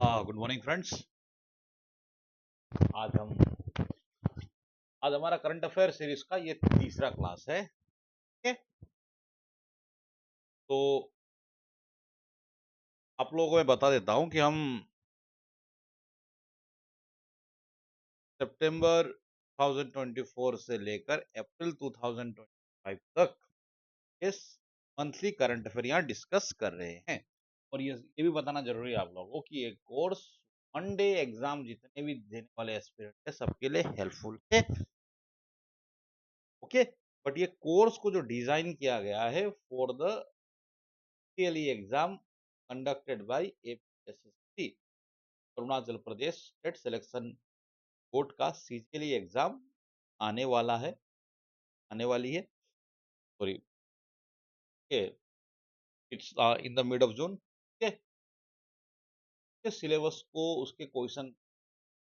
Good morning friends. आज हम आज हमारा करंट अफेयर सीरीज का ये तीसरा क्लास है। ठीक है, तो आप लोगों को मैं बता देता हूं कि हम सितंबर 2024 से लेकर अप्रैल 2025 तक इस मंथली करंट अफेयर यहाँ डिस्कस कर रहे हैं। और ये भी बताना जरूरी है आप लोगों को कि ये कोर्स वन डे एग्जाम जितने भी देने वाले एस्पिरेंट है सबके लिए हेल्पफुल है। ओके, बट ये कोर्स को जो डिजाइन किया गया है for the CLE exam conducted by APSSC, Arunachal Pradesh state selection board का CLE एग्जाम आने वाला है, आने वाली है। Sorry, it's in the mid of June. के सिलेबस को, उसके क्वेश्चन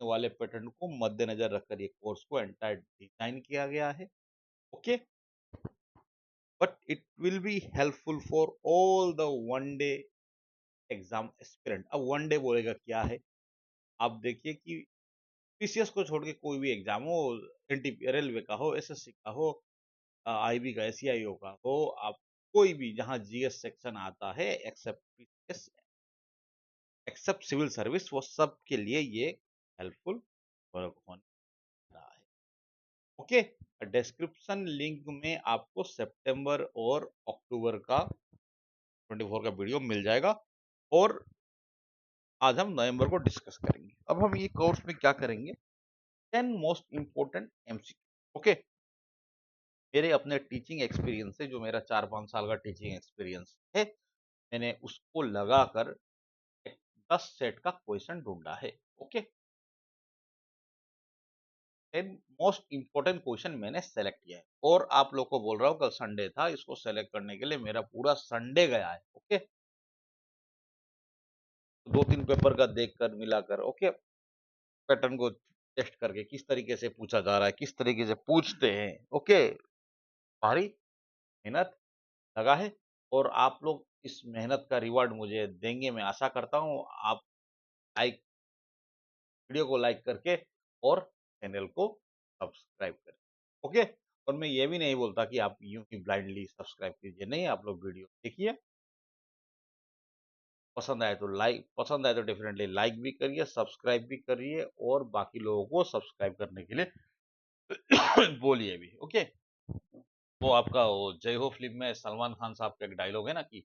वाले पैटर्न को मद्देनजर रखकर ये कोर्स को एंटायर डिजाइन किया गया है। Okay, but it will be helpful for all the one day exam aspirant. अब वन डे बोलेगा क्या है, आप देखिए कि पीसीएस को छोड़ के कोई भी एग्जाम हो, एनटीपी रेलवे का हो, एसएससी का हो, आईबी का, सीआईओ का हो, आप कोई भी जहां जीएस सेक्शन आता है except PCS, except civil service, वो सब के लिए ये हेल्पफुल होने रहा है। ओके, डिस्क्रिप्शन लिंक में आपको सितंबर और अक्टूबर का 24 का वीडियो मिल जाएगा और आज हम नवंबर को डिस्कस करेंगे। अब हम ये कोर्स में क्या करेंगे, 10 मोस्ट इंपोर्टेंट एमसीक्यू। ओके, मेरे अपने टीचिंग एक्सपीरियंस से, जो मेरा 4-5 साल का टीचिंग एक्सपीरियंस है, मैंने उसको लगाकर 10 सेट का क्वेश्चन ढूंढा है। ओके, 10 मोस्ट इंपोर्टेंट क्वेश्चन मैंने सेलेक्ट किया है और आप लोग को बोल रहा हूँ, कल संडे था, इसको सेलेक्ट करने के लिए मेरा पूरा संडे गया है। ओके, 2-3 पेपर का देखकर मिलाकर, ओके, पैटर्न को टेस्ट करके किस तरीके से पूछा जा रहा है, किस तरीके से पूछते हैं। ओके, भारी मेहनत लगा है और आप लोग इस मेहनत का रिवार्ड मुझे देंगे, मैं आशा करता हूँ। आप लाइक वीडियो को लाइक करके और चैनल को सब्सक्राइब करें। ओके, और मैं ये भी नहीं बोलता कि आप यूं ही ब्लाइंडली सब्सक्राइब कीजिए, नहीं, आप लोग वीडियो देखिए, पसंद आए तो डेफिनेटली लाइक भी करिए, सब्सक्राइब भी करिए और बाकी लोगों को सब्सक्राइब करने के लिए बोलिए भी। ओके, वो आपका वो जय हो फिल्म में सलमान खान साहब का एक डायलॉग है ना कि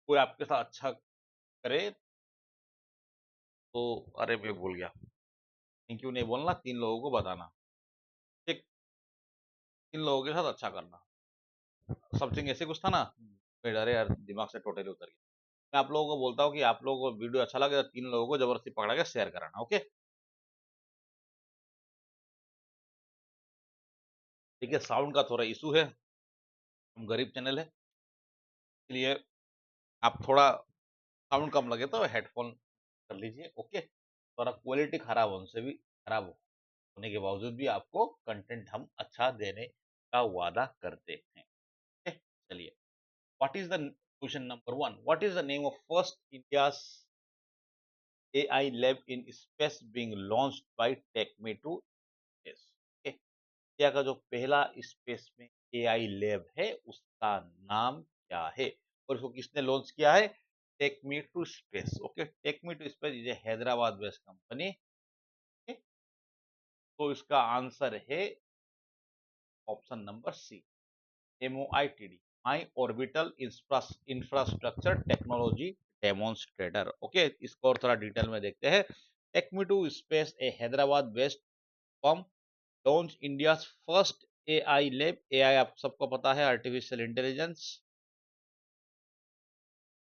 कोई आपके साथ अच्छा करे तो, अरे मैं भूल गया, थैंक यू नहीं बोलना, 3 लोगों को बताना, ठीक, 3 लोगों के साथ अच्छा करना, समथिंग ऐसे कुछ था ना। अरे यार, दिमाग से टोटली उतर गया। मैं आप लोगों को बोलता हूँ कि आप लोगों को वीडियो अच्छा लगे तो 3 लोगों को जबरदस्ती पकड़ा के शेयर कराना। ओके, ठीक है, साउंड का थोड़ा इशू है, हम गरीब चैनल है, इसलिए आप थोड़ा साउंड कम लगे तो हेडफोन कर लीजिए। ओके, थोड़ा क्वालिटी खराब होने से भी, खराब होने के बावजूद भी आपको कंटेंट हम अच्छा देने का वादा करते हैं। ओके, चलिए, what is the question number 1, what is the name of first India's AI lab in space being launched by TechMe2 Space? Okay, India का जो पहला स्पेस में AI लैब है उसका नाम क्या है और इसको किसने लॉन्च किया है? Take me to space. Okay, take me to space is a Hyderabad based company. तो इसका आंसर है option number C, MOITD, my orbital infrastructure technology demonstrator. Okay, इसको और थोड़ा डिटेल में देखते हैं। Take me to space a Hyderabad based firm launch India first AI लैब। AI आप सबको पता है, आर्टिफिशियल इंटेलिजेंस।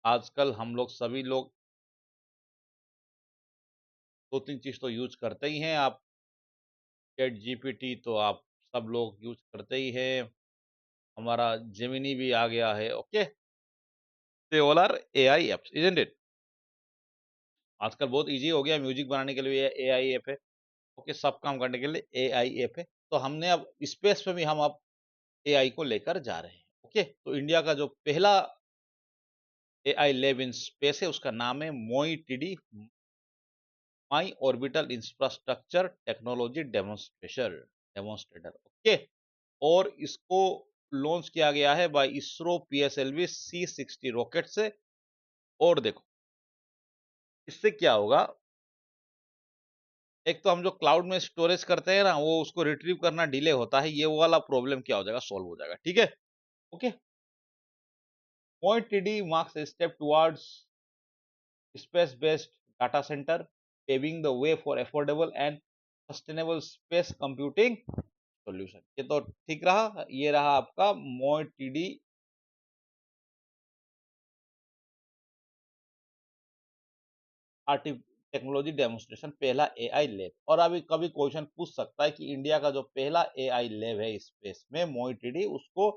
आजकल हम लोग सभी लोग 2-3 चीज तो यूज करते ही हैं। आप चैट जीपीटी तो आप सब लोग यूज करते ही हैं, हमारा जेमिनी भी आ गया है। Okay, they all are AI apps, isn't it? आजकल बहुत इजी हो गया, म्यूजिक बनाने के लिए AI ऐप है। ओके, सब काम करने के लिए AI ऐप है। तो हमने अब स्पेस पे भी हम अब AI को लेकर जा रहे हैं। ओके, तो इंडिया का जो पहला एआई लैब इन स्पेस है, उसका नाम है MOI TD, my orbital infrastructure technology demonstrator. Okay, और इसको लॉन्च किया गया है bye ISRO PSLV C-60 rocket से। और देखो इससे क्या होगा, एक तो हम जो क्लाउड में स्टोरेज करते हैं ना, वो उसको रिट्रीव करना डिले होता है, ये वाला प्रॉब्लम क्या हो जाएगा, सॉल्व हो जाएगा। ठीक है, okay. Point TD marks a step towards space based data center, paving the way for affordable and sustainable space computing solution। ये तो ठीक रहा, ये रहा आपका मोई टीडी आर्टि टेक्नोलॉजी डेमोन्स्ट्रेशन, पहला एआई लैब। और अभी कभी क्वेश्चन पूछ सकता है कि इंडिया का जो पहला एआई लैब है स्पेस में मोई टीडी, उसको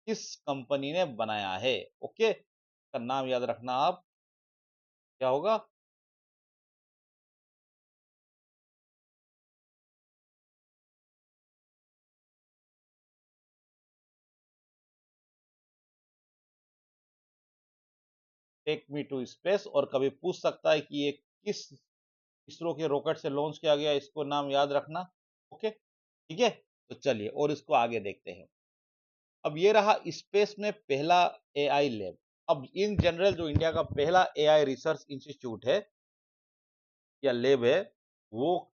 किस कंपनी ने बनाया है। ओके, का नाम याद रखना आप, क्या होगा, टेक मी टू स्पेस। और कभी पूछ सकता है कि ये किस इसरो के रॉकेट से लॉन्च किया गया, इसको नाम याद रखना। ओके, ठीक है, तो चलिए और इसको आगे देखते हैं। अब ये रहा स्पेस में पहला एआई लैब। अब इन जनरल जो इंडिया का पहला एआई रिसर्च इंस्टीट्यूट है या लैब है, वो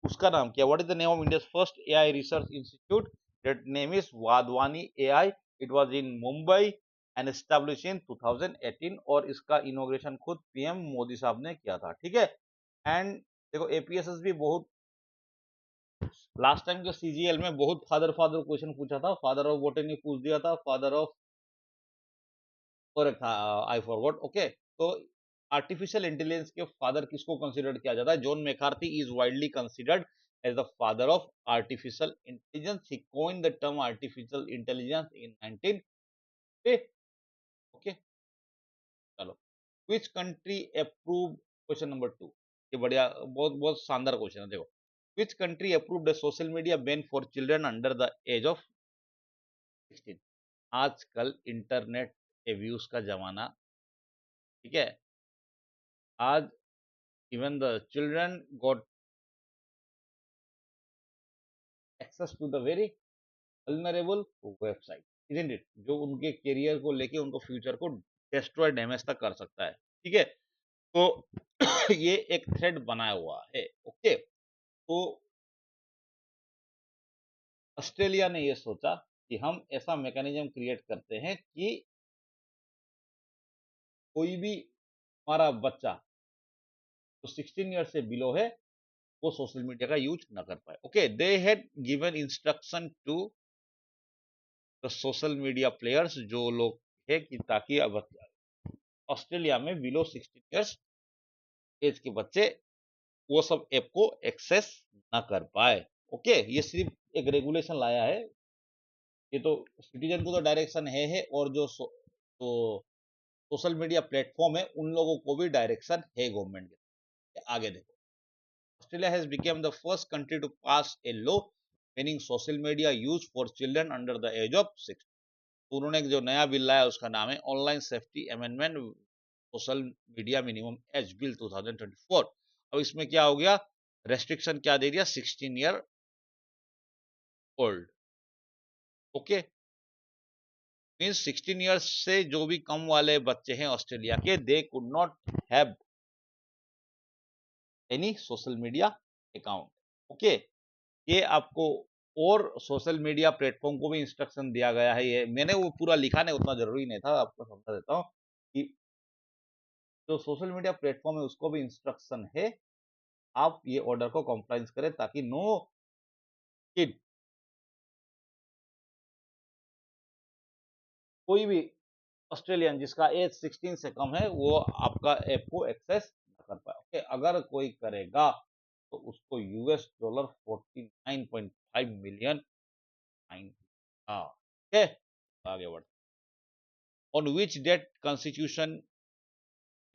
उसका नाम क्या, what is the name of India first AI research institute, that name is Wadhwani AI. It was in Mumbai and establish in 2018, और इसका इनॉग्रेशन खुद पीएम मोदी साहब ने किया था। ठीक है, एंड देखो एपीएसएस भी बहुत, लास्ट टाइम के सीजीएल में बहुत फादर फादर क्वेश्चन पूछा था, फादर ऑफ बोटनी पूछ दिया था, फादर ऑफ और था आई फॉरगॉट। ओके, तो आर्टिफिशियल इंटेलिजेंस के फादर किसको कंसीडर किया जाता है, John McCarthy is widely considered as the father of artificial intelligence. He coined the term artificial intelligence in 19। Okay, चलो, which country approve, question number 2, ये बढ़िया, बहुत बहुत शानदार क्वेश्चन है, देखो। Which country approved a social media ban for children under the age of 16। आजकल internet abuse का जमाना, ठीक है, आज even the children got access to the very vulnerable website, isn't it, जो उनके करियर को लेके, उनको फ्यूचर को डिस्ट्रॉय डैमेज तक कर सकता है। ठीक है, तो ये एक थ्रेड बनाया हुआ है। ओके, तो ऑस्ट्रेलिया ने ये सोचा कि हम ऐसा मैकेनिज्म क्रिएट करते हैं कि कोई भी हमारा बच्चा जो 16 ईयर से बिलो है, वो सोशल मीडिया का यूज ना कर पाए। Okay, they had given instruction to the social media players, जो लोग है कि ताकि अब ऑस्ट्रेलिया में बिलो 16 ईयर्स एज के बच्चे वो सब ऐप को एक्सेस ना कर पाए। ओके, ये सिर्फ एक रेगुलेशन लाया है, ये तो सिटीजन को तो डायरेक्शन है, और जो तो सोशल मीडिया प्लेटफॉर्म है उन लोगों को भी डायरेक्शन है गवर्नमेंट के। आगे देखो, Australia has become the first country to pass a law banning social media use for children under the age of 6। उन्होंने जो नया बिल लाया उसका नाम है online safety amendment social media minimum age bill 2024। अब इसमें क्या हो गया, रेस्ट्रिक्शन क्या दे दिया, 16 year old. Okay, means 16 years से जो भी कम वाले बच्चे हैं ऑस्ट्रेलिया के, they could not have any social media account. Okay, ये आपको, और सोशल मीडिया प्लेटफॉर्म को भी इंस्ट्रक्शन दिया गया है, ये मैंने वो पूरा लिखा नहीं, उतना जरूरी नहीं था, आपको समझा देता हूँ कि जो सोशल मीडिया प्लेटफॉर्म है उसको भी इंस्ट्रक्शन है, आप ये ऑर्डर को कंप्लाइंस करें ताकि नो किड, कोई भी ऑस्ट्रेलियन जिसका एज 16 से कम है, वो आपका ऐप को एक्सेस ना कर पाए। ओके, अगर कोई करेगा तो उसको US $49.5 मिलियन फाइन। हाँ, ओके, आगे बढ़। On which date constitution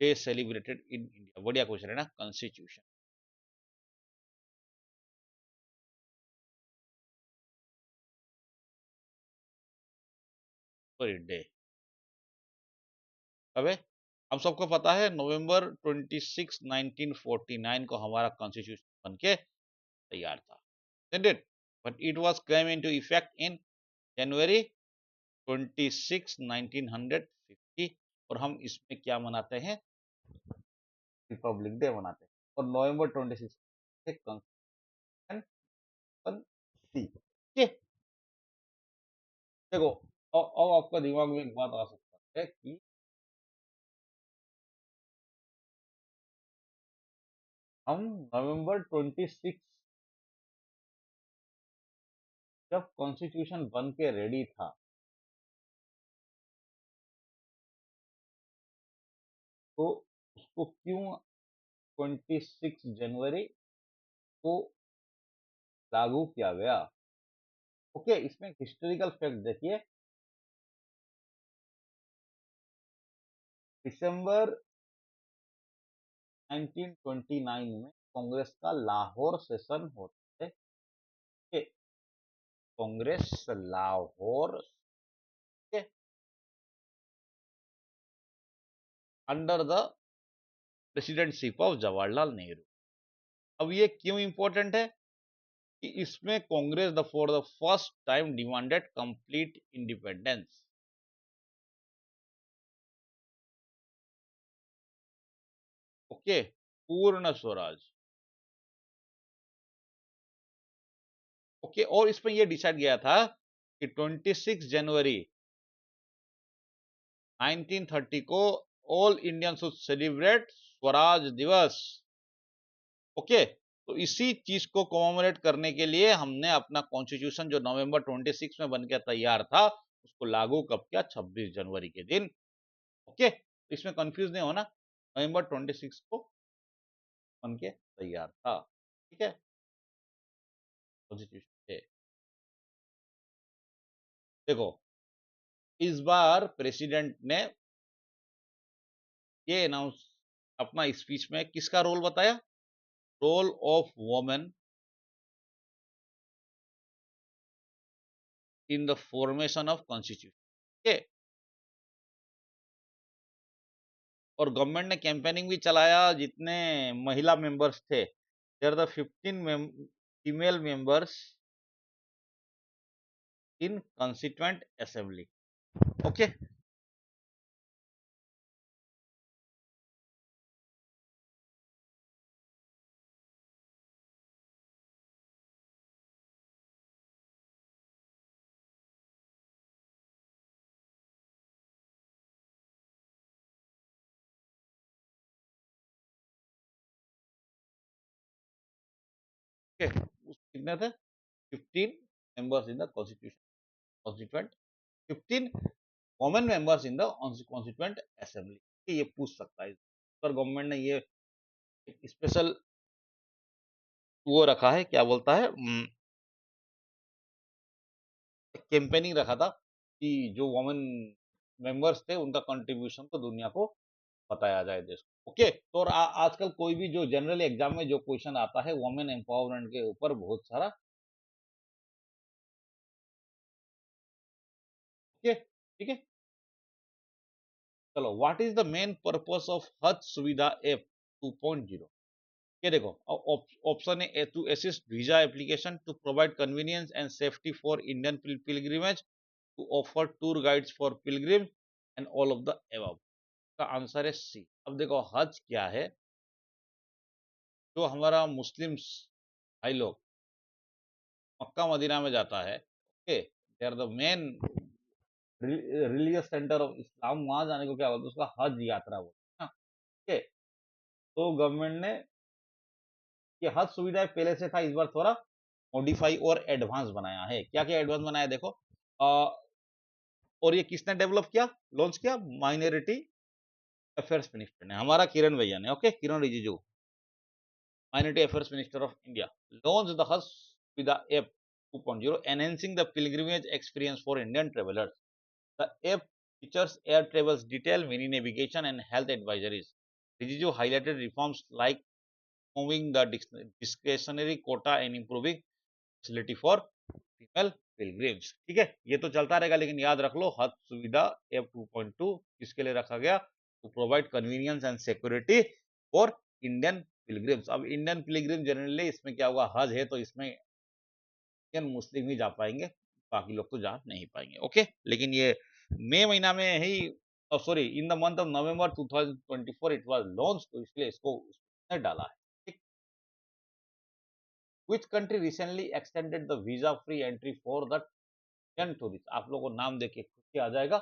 day celebrated in India, बढ़िया क्वेश्चन है ना, कॉन्स्टिट्यूशन डे। कब है? हम सबको पता है नवंबर 26 1949 को हमारा कॉन्स्टिट्यूशन बन के तैयार था, isn't it? But it was came into effect in January 26 1950 और हम इसमें क्या मनाते हैं? रिपब्लिक डे मनाते हैं और नवंबर 26 कॉन्स्टिट्यूशन बनती है। देखो, अब आपका दिमाग में एक बात आ सकता है कि हम नवंबर 26 जब कॉन्स्टिट्यूशन बन के रेडी था, तो उसको क्यों 26 जनवरी को लागू किया गया? ओके, इसमें हिस्टोरिकल फैक्ट देखिए। दिसंबर 1929 में कांग्रेस का लाहौर सेशन होता है। कांग्रेस लाहौर के under the presidentship of Jawaharlal Nehru. अब ये क्यों इंपॉर्टेंट है कि इसमें Congress the for the first time demanded complete independence. Okay, पूर्ण स्वराज। ओके, और इसमें यह डिसाइड किया था कि 26 जनवरी 1930 को all Indian should celebrate Swaraj दिवस। ओके, तो इसी चीज को कॉमेमोरेट करने के लिए हमने अपना कॉन्स्टिट्यूशन जो नवंबर 26 में बनकर तैयार था उसको लागू कब किया? 26 जनवरी के दिन। ओके, तो इसमें कंफ्यूज नहीं होना, नवंबर 26 को बन के तैयार था। ठीक है, कॉन्स्टिट्यूशन। देखो, इस बार प्रेसिडेंट ने ये अनाउंस अपना स्पीच में किसका रोल बताया? Role of women in the formation of constitution. Okay, और गवर्नमेंट ने कैंपेनिंग भी चलाया। जितने महिला मेंबर्स थे, there the 15 female members in constituent assembly. Okay, okay, कितने थे? 15 members in the constituent, 15 women members in the constituent assembly. ये पूछ सकता है, पर गवर्नमेंट ने ये स्पेशल वो रखा है, क्या बोलता है, कैंपेनिंग रखा था कि जो वुमेन मेंबर्स थे उनका कंट्रीब्यूशन तो दुनिया को बताया जाए, देश को। ओके, तो और आजकल कोई भी जो जनरल एग्जाम में जो क्वेश्चन आता है वुमेन एम्पावरमेंट के ऊपर बहुत सारा। ओके, ठीक है। चलो, what is the main purpose of Haj Suvidha app 2.0? ये देखो, option A to assist visa application, to provide convenience and safety for Indian pilgrimage, to offer tour guides for pilgrim, and all of the above. का answer है C. अब देखो, हज क्या है? जो हमारा मुस्लिम्स भाई लोग मक्का मदीना में जाता है, okay, they are the main religious centre of Islam. वहां जाने को क्या बोलते हैं? उसका हज यात्रा बोलते हैं। ओके, तो गवर्नमेंट ने ये हज सुविधा पहले से था, इस बार थोड़ा मॉडिफाई और एडवांस बनाया है। क्या क्या एडवांस बनाया देखो, और ये किसने डेवलप किया, लॉन्च किया? माइनॉरिटी अफेयर्स मिनिस्टर ने, हमारा किरण भैया ने। Okay, Kiran Rijiju, minority affairs minister of India, launch the हज Suvidha app 2.0, enhancing the pilgrimage experience for Indian travelers. The app features air travel's detailed mini navigation and health advisories. Rijizu highlighted reforms like moving the discretionary quota and improving facility for female pilgrims। ठीक है, ये तो चलता रहेगा, लेकिन याद रख लो हज सुविधा ऐप 2.2 किसके लिए रखा गया? To provide convenience and security for Indian pilgrims. अब इंडियन पिलग्रिम जनरली इसमें क्या होगा, हज है तो इसमें इंडियन मुस्लिम ही जा पाएंगे, बाकी लोग तो जा नहीं पाएंगे। ओके, लेकिन ये मई महीना में ही, sorry, in the month of November 2024 it was launch, तो इसलिए इसको उसने डाला है। ठीक, which country recently extended the visa free entry for the Indian tourist. आप लोगों को नाम देके खुशी आ जाएगा।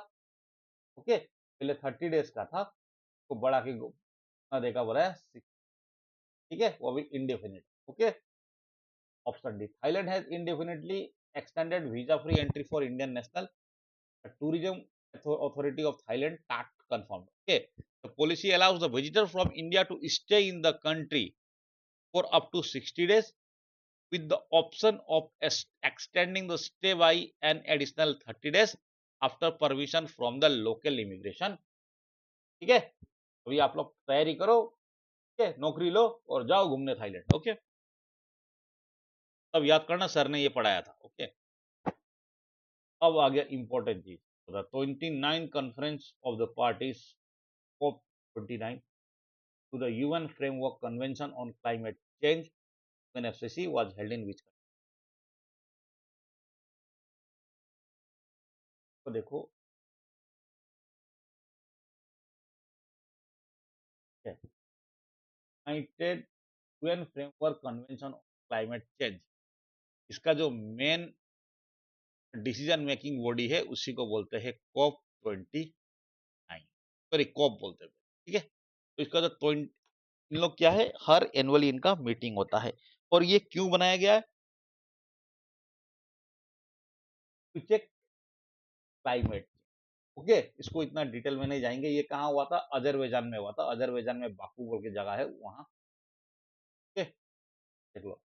ओके, पहले 30 डेज का था, तो बढ़ा के देखा बोला है, ठीक है, वो अभी indefinite. Okay, option D, Thailand has इंडेफिनिटली extended visa free entry for Indian national. The tourism authority of Thailand TAT confirmed. Okay, the policy allows the visitor from India to stay in the country for up to 60 days with the option of extending the stay by an additional 30 days after permission from the local immigration. ठीक है, अभी आप लोग तैयारी करो, ठीक है, नौकरी लो और जाओ घूमने थाईलैंड। ओके, तब याद करना सर ने ये पढ़ाया था। ओके, अब आ गया इंपॉर्टेंट चीज, the 29 conference of the parties COP 29 to the UN Framework Convention on Climate Change (UNFCCC) was held in which country? तो देखो, United UN framework convention on climate change, इसका जो मेन डिसीजन मेकिंग बॉडी है उसी को बोलते हैं COP 29, sorry COP बोलते हैं, ठीक है। तो इसका जो इन लोग क्या है, हर एनुअली इनका मीटिंग होता है, और ये क्यों बनाया गया है, टू चेक क्लाइमेट। ओके, इसको इतना डिटेल में नहीं जाएंगे। ये कहाँ हुआ था, अजरबैजान में हुआ था, अजरबैजान में बाकू बोल के जगह है वहां। ओके, देख लो,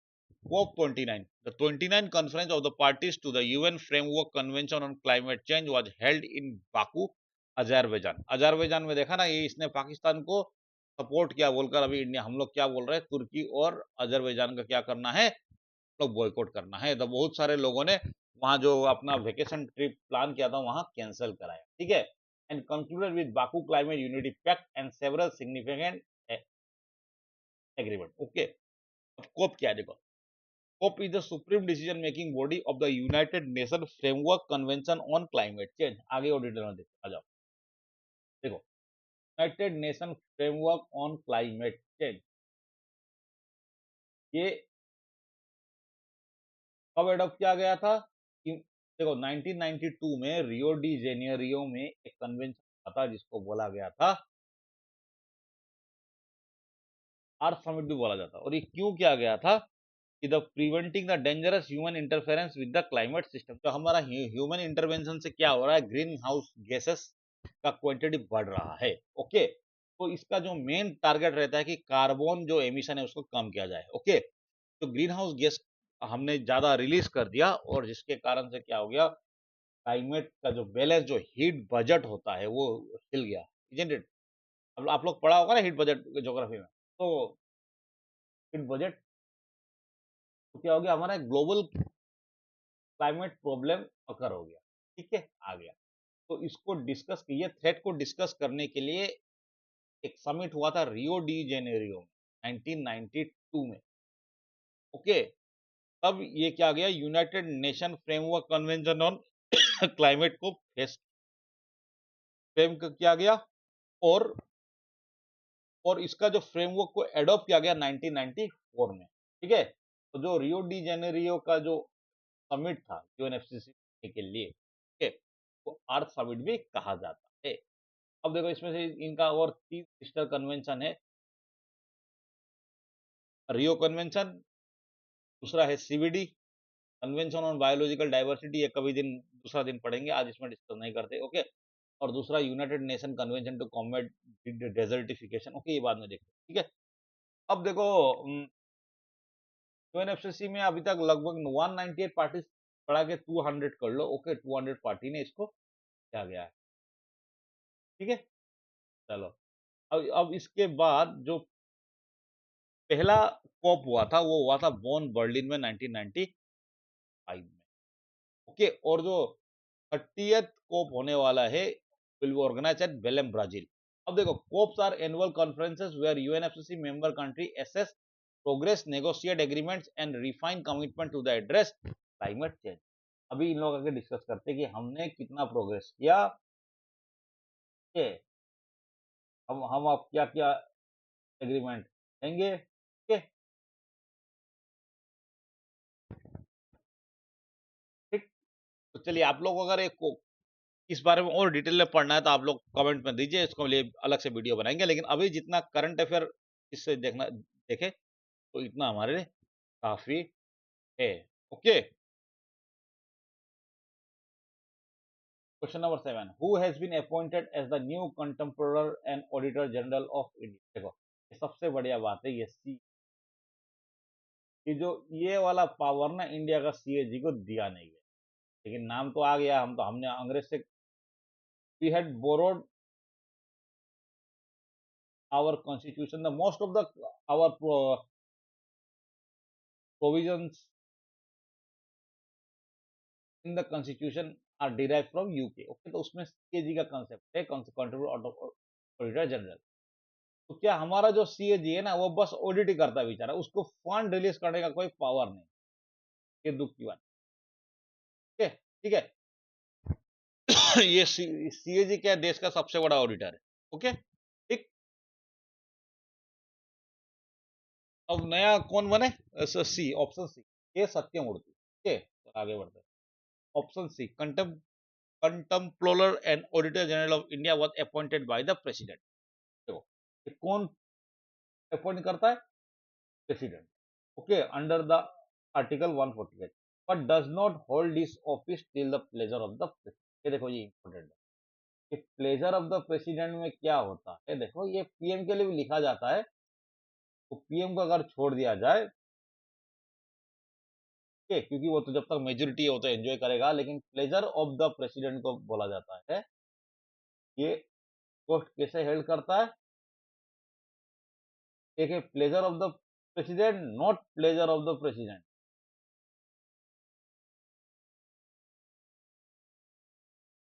COP 29, the 29th conference of the parties to the UN framework convention on climate change was held in Baku, Azerbaijan. Azerbaijan में देखा ना, ये इसने पाकिस्तान को सपोर्ट किया बोलकर अभी इंडिया, हम लोग क्या बोल रहे हैं, तुर्की और अजरबैजान का क्या करना है, लोग बॉयकॉट करना है। तो बहुत सारे लोगों ने वहां जो अपना वेकेशन ट्रिप प्लान किया था वहां कैंसिल कराया, ठीक है। And concluded with Baku climate unity pact and several significant agreement. Okay, अब कोप क्या है, देखो, COP is the supreme decision making body of the United Nations Framework Convention on Climate Change। आगे और डिटेल में देखो, आ जाओ, देखो, United nation framework on climate change, ये कब एडॉप्ट किया गया था, देखो 1992 में रियो डी जेनेरियो में एक कन्वेंशन था जिसको बोला गया था अर्थ समिट भी बोला जाता, और ये क्यों किया गया था कि the preventing the dangerous human interference with the climate system. तो हमारा ह्यूमन इंटरवेंशन से क्या हो रहा है, ग्रीन हाउस गैसेस का क्वांटिटी बढ़ रहा है। ओके, तो इसका जो मेन टारगेट रहता है कि कार्बन जो एमिशन है उसको कम किया जाए। ओके, तो ग्रीन हाउस गैस हमने ज्यादा रिलीज कर दिया, और जिसके कारण से क्या हो गया, क्लाइमेट का जो बैलेंस, जो हीट बजट होता है वो हिल गया, इजंट इट। अब आप लोग पढ़ा होगा ना हीट बजट ज्योग्राफी में, तो हीट बजट तो क्या हो गया, हमारा ग्लोबल क्लाइमेट प्रॉब्लम अकर हो गया, ठीक है, आ गया। तो इसको डिस्कस कीजिए, थ्रेट को डिस्कस करने के लिए एक समिट हुआ था रियो डी जेनेरियो में 1992 में। ओके, तब ये क्या गया, United nation framework convention on climate को फेस फ्रेम किया गया, और इसका जो फ्रेमवर्क को एडॉप्ट किया गया 1994 में, ठीक है। तो जो रियो डी जेनेरियो का जो समिट था यूएनएफसीसी के लिए, ठीक है, तो अर्थ समिट भी कहा जाता है। अब देखो, इसमें से इनका और 3 सिस्टर कन्वेंशन है, रियो कन्वेंशन, दूसरा है CVD convention on biological diversity, ये कभी दिन दूसरा दिन पढ़ेंगे, आज इसमें डिस्कस नहीं करते। ओके, और दूसरा United Nation convention to combat desertification. Okay, ये बाद में देखते, ठीक है। अब देखो, यूएनएफसीसी में अभी तक लगभग 198 पार्टीज बढ़ा के 200 कर लो। ओके, 200 पार्टी ने इसको किया गया है, ठीक है। चलो, अब इसके बाद जो पहला कॉप हुआ था वो हुआ था बोन बर्लिन में 1995 में। ओके, और जो 30th कॉप होने वाला है will be organise at Belem Brazil. अब देखो, COPs are annual conferences where UNFCCC member country assess progress, negotiate agreements and refine commitment to the address climate change. अभी इन लोग आगे डिस्कस करते हैं कि हमने कितना प्रोग्रेस किया, के हम आप क्या क्या एग्रीमेंट लेंगे, के ठीक। तो चलिए, आप लोग अगर एक इस बारे में और डिटेल में पढ़ना है तो आप लोग कमेंट में दीजिए, इसको लिए अलग से वीडियो बनाएंगे। लेकिन अभी जितना करंट अफेयर इससे देखना देखे तो इतना हमारे लिए काफी है। Okay, question number 7, who has been appointed as the new controller and auditor general of India. देखो, ये सबसे बढ़िया बात है, ये सी कि जो ये वाला पावर ना इंडिया का सीएजी को दिया नहीं है, लेकिन नाम तो आ गया। हमने अंग्रेज से we had borrowed our constitution, the most of the our provisions in the constitution are derived from UK। Okay, तो उसमें सीएजी का कंसेप्ट है, कंट्रीब्यूटर ऑडिटर जनरल। तो क्या हमारा जो सीएजी है ना, वो बस ऑडिट ही करता है बेचारा, उसको फंड रिलीज करने का कोई पावर नहीं। ये दुख की बात है, ठीक है। ये सीएजी क्या देश का सबसे बड़ा ऑडिटर है। ओके, ठीक। अब नया कौन बने, सी, ऑप्शन सी, ये सत्यमूर्ति। ओके, तो आगे बढ़ते हैं। Option C, Comptroller and Auditor General of India was appointed by the President। देखो, ये कौन अपॉइंट करता है, president. Okay, under the article 148, but does not hold this office till the pleasure of the president. ये देखो, ये important है कि प्लेजर ऑफ द प्रेसिडेंट में क्या होता है। देखो, ये पीएम के लिए भी लिखा जाता है, तो पीएम को अगर छोड़ दिया जाए, क्योंकि वो तो जब तक मेजोरिटी है वो तो एंजॉय करेगा, लेकिन प्लेजर ऑफ द प्रेसिडेंट को बोला जाता है। ये पोस्ट कैसे हेल्ड करता है, एक है pleasure of the president, not pleasure of the president.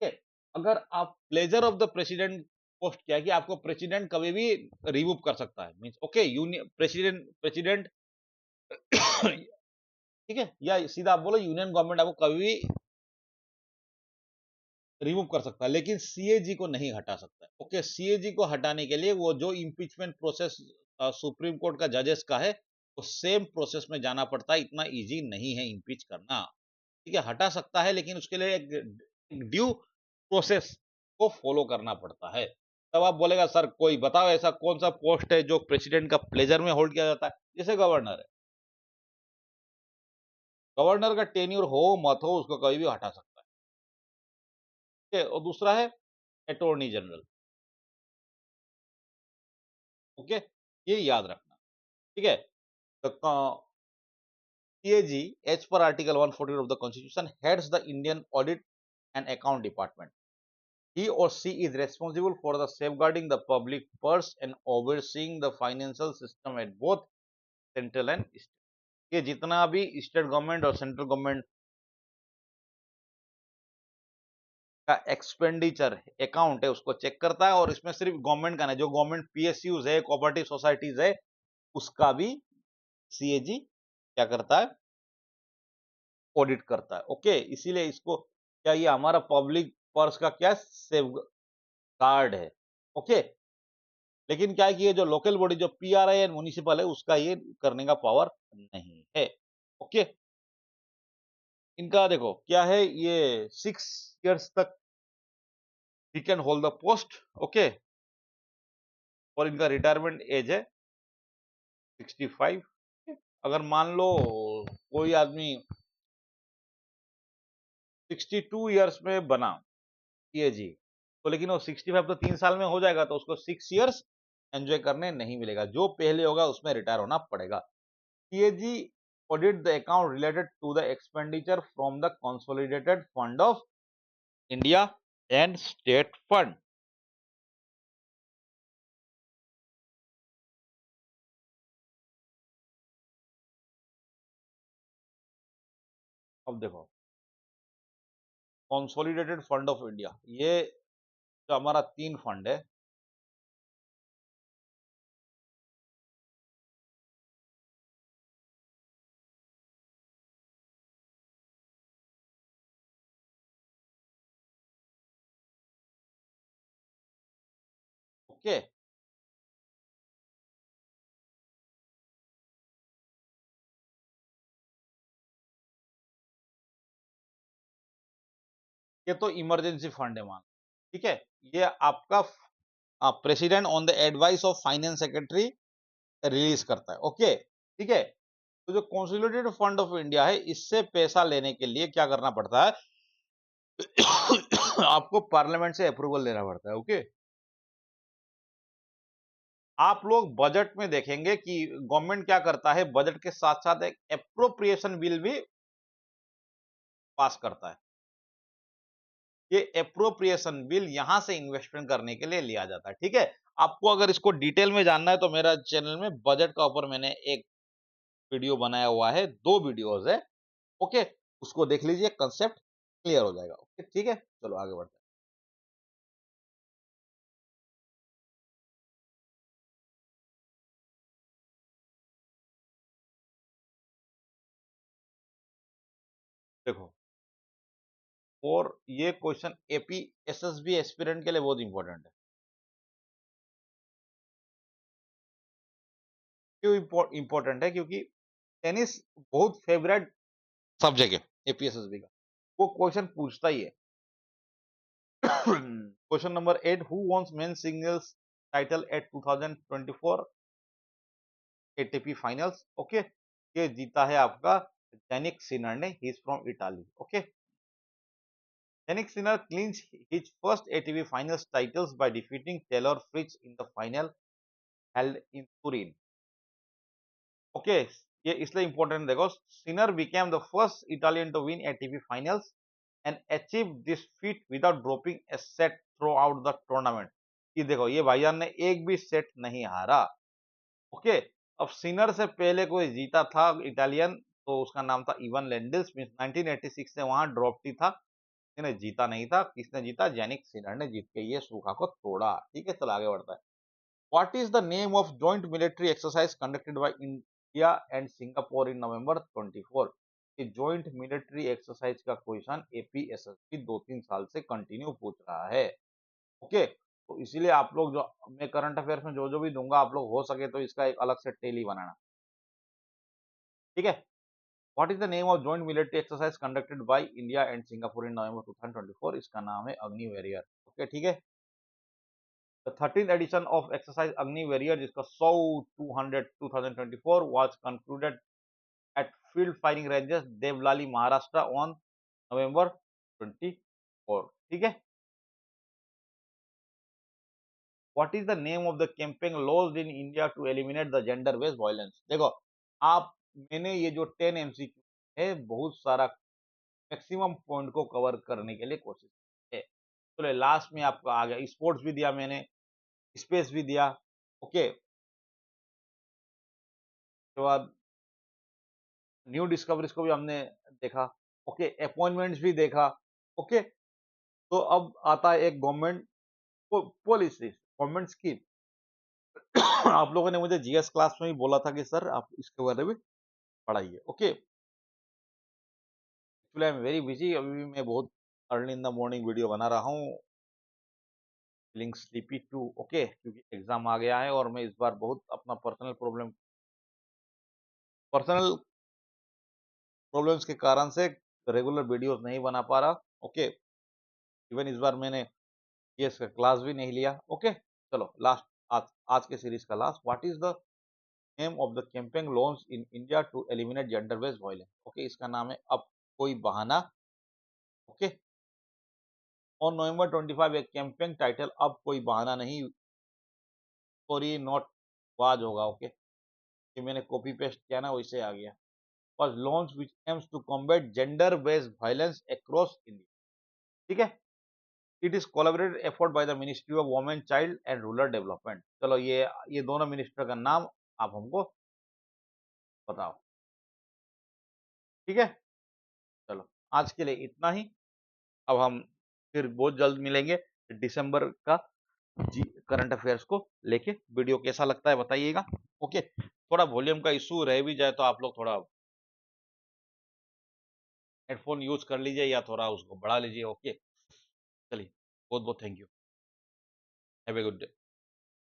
ठीक है, अगर आप pleasure of the president post किया कि आपको प्रेसिडेंट कभी भी रिमूव कर सकता है, means okay, union president president ठीक है, या सीधा आप बोलो यूनियन गवर्नमेंट आपको कभी भी रिमूव कर सकता है, लेकिन सीएजी को नहीं हटा सकता है। ओके, सीएजी को हटाने के लिए वो जो इम्पीचमेंट प्रोसेस सुप्रीम कोर्ट का जजेस का है, वो सेम प्रोसेस में जाना पड़ता है। इतना इजी नहीं है इम्पीच करना। ठीक है, हटा सकता है, लेकिन उसके लिए एक ड्यू प्रोसेस को फॉलो करना पड़ता है। तब आप बोलेगा सर कोई बताओ ऐसा कौन सा पोस्ट है जो प्रेसिडेंट का प्लेजर में होल्ड किया जाता है। जैसे गवर्नर है, गवर्नर का टेन्योर हो मत हो उसको कभी भी हटा सकता है। ठीक है, और दूसरा है अटॉर्नी जनरल। ओके, ये याद रखना। ठीक है, तो CAG as per article 140 of the constitution heads the Indian audit and account department। He or she is responsible for the safeguarding the public purse and overseeing the financial system at both central and state. ये जितना भी state government और central government का expenditure account है उसको check करता है, और इसमें सिर्फ गवर्नमेंट का नहीं, जो गवर्नमेंट पीएसयूज है, कोऑपरेटिव सोसाइटीज है, उसका भी सीएजी क्या करता है, ऑडिट करता है। ओके, इसीलिए इसको क्या, ये हमारा पब्लिक पर्स का क्या सेफ गार्ड है। ओके, लेकिन क्या है कि ये जो लोकल बॉडी जो पीआरआई एंड म्युनिसिपल है उसका ये करने का पावर नहीं है। ओके, इनका देखो क्या है, ये 6 years तक he can hold the post. Okay, और इनका रिटायरमेंट एज है 65। अगर मान लो कोई आदमी 62 years में बना सीएजी, तो लेकिन वो 65 तो 3 साल में हो जाएगा, तो उसको 6 years एंजॉय करने नहीं मिलेगा, जो पहले होगा उसमें रिटायर होना पड़ेगा। CAG audit the account related to the expenditure from the consolidated fund of India and state fund. अब देखो, कंसोलिडेटेड फंड ऑफ इंडिया, ये जो हमारा 3 फंड है, ओके। ये तो इमरजेंसी फंड है मान, ठीक है। ये आपका president on the advice of finance secretary release करता है, ओके, ठीक है। तो जो कंसोलिडेटेड फंड ऑफ इंडिया है, इससे पैसा लेने के लिए क्या करना पड़ता है? आपको पार्लियामेंट से अप्रूवल लेना पड़ता है, ओके। आप लोग बजट में देखेंगे कि गवर्नमेंट क्या करता है, बजट के साथ साथ एक एप्रोप्रिएशन बिल भी पास करता है। ये एप्रोप्रिएशन बिल यहां से इन्वेस्टमेंट करने के लिए लिया जाता है, ठीक है। आपको अगर इसको डिटेल में जानना है तो मेरा चैनल में बजट का ऊपर मैंने एक वीडियो बनाया हुआ है, 2 वीडियोस है, ओके। उसको देख लीजिए, कांसेप्ट क्लियर हो जाएगा, ओके, ठीक है। चलो आगे बढ़ते हैं। देखो, और ये क्वेश्चन एपी एसएसबी एस्पिरेंट के लिए बहुत इंपॉर्टेंट है। क्यों इंपॉर्टेंट है? क्योंकि टेनिस बहुत फेवरेट सब्जेक्ट है एपी एसएसबी का, वो क्वेश्चन पूछता ही है। Question number 8, who wins men singles title at 2024 ATP finals, okay. ये जीता है आपका जेनिक सिनर ने, he is from Italy, okay. Jannik Sinner clinched his first ATP finals titles by defeating Taylor Fritz in the final held in Turin. Okay, ये इसलिए important, देखो, Sinner became the first Italian to win ATP finals and achieved this feat without dropping a set throughout the tournament. ये देखो, ये भाईजान ने एक भी सेट नहीं हारा, ओके। अब सिनर से पहले कोई जीता था इटालियन, तो उसका नाम था इवन लेंडिल्स, मींस 1986 से वहां ड्रॉप टी था, किसने जीता नहीं था। किसने जीता? जेनिक सिनर ने जीत के ये सूखा को तोड़ा, ठीक है। चलो आगे बढ़ता है। What is the name of joint military exercise conducted by India and Singapore in November 24? ये जॉइंट मिलिट्री एक्सरसाइज का क्वेश्चन एपीएसएसबी 2-3 साल से कंटिन्यू पूछ रहा है, ओके। तो इसीलिए आप लोग, जो मैं करंट अफेयर्स में जो जो भी दूंगा, आप लोग हो सके तो इसका एक अलग से टेली बनाना, ठीक है। What is the name of joint military exercise conducted by India and Singapore in November 2024? इसका नाम है अग्नि वॉरियर, ओके, ठीक है। The 13th edition of exercise Agni Warrior, जिसका 100 200 2024 was concluded at field firing ranges Devlali, Maharashtra on November 24, ठीक है। What is the name of the campaign launched in India to eliminate the gender based violence? देखो, आप, मैंने ये जो 10 MCQ है, बहुत सारा मैक्सिमम पॉइंट को कवर करने के लिए कोशिश की है। चलो लास्ट में आपका आ गया, स्पोर्ट्स भी दिया मैंने, स्पेस भी दिया, ओके। उसके बाद न्यू डिस्कवरीज को भी हमने देखा, ओके। अपॉइंटमेंट्स भी देखा, ओके। तो अब आता है एक गवर्नमेंट पॉलिसी, गवर्नमेंट स्कीम। आप लोगों ने मुझे जीएस क्लास में ही बोला था कि सर आप इसके बारे में पढ़ाइए, okay. Actually I am very busy, अभी भी मैं बहुत early in the morning video बना रहा हूँ, फीलिंग स्लीपी टू, ओके, क्योंकि एग्जाम आ गया है और मैं इस बार बहुत अपना पर्सनल प्रॉब्लम्स के कारण से रेगुलर वीडियोस नहीं बना पा रहा, ओके। इवन इस बार मैंने जीएस का क्लास भी नहीं लिया, ओके। चलो लास्ट, आज आज के सीरीज का last, what is the name of the campaign launch in India to eliminate gender based violence, okay. इसका नाम है अब कोई बहाना, ओके। ऑन नवंबर 25 एक कैंपेन टाइटल अब कोई बहाना नहीं, सॉरी नॉट वाज होगा, ओके। ये मैंने कॉपी पेस्ट किया ना, वैसे आ गया। was launched which aims to combat gender based violence across India, ठीक है। It is collaborated effort by the ministry of women child and rural development. चलो ये दोनों मिनिस्टर का नाम आप हमको बताओ, ठीक है। चलो आज के लिए इतना ही। अब हम फिर बहुत जल्द मिलेंगे दिसंबर का जी करंट अफेयर्स को लेके। वीडियो कैसा लगता है बताइएगा, ओके। थोड़ा वॉल्यूम का इशू रह भी जाए तो आप लोग थोड़ा हेडफोन यूज कर लीजिए या थोड़ा उसको बढ़ा लीजिए, ओके। चलिए, बहुत बहुत thank you, have a good day.